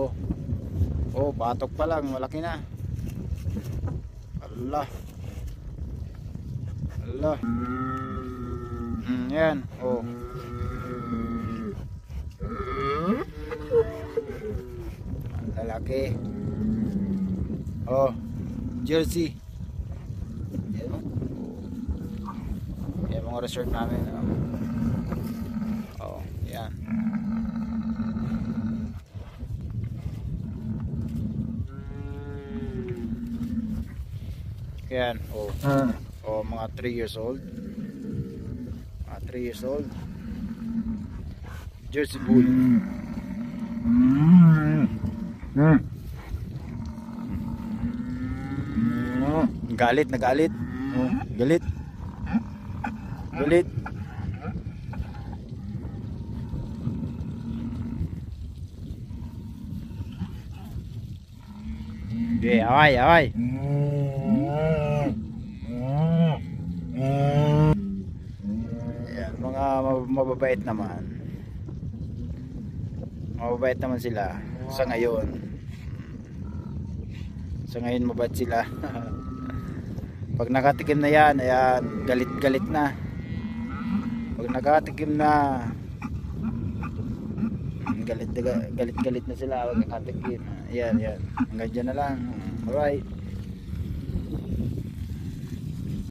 Oh, oh, batok pa lang, malaki na. Allah. Allah. Yan. Oh. Lalaki. Oh, Jersey. Yan, oh. Yan mga resort namin. Oh, yan. Yan, oh. Oh, mga 3 years old. Mga 3 years old. Jersey Bull. Galit na galit. Oh, galit. Galit. Okay, away, away. Ayan, mga mababait naman. Mababait naman sila sa ngayon. Sa ngayon mabait sila. Pag nakatikim na yan, ayan, galit-galit na. Pag nakatikim na, galit-galit na sila pag nakatikim. Ayan, ayan. Hanggang dyan na lang. Alright.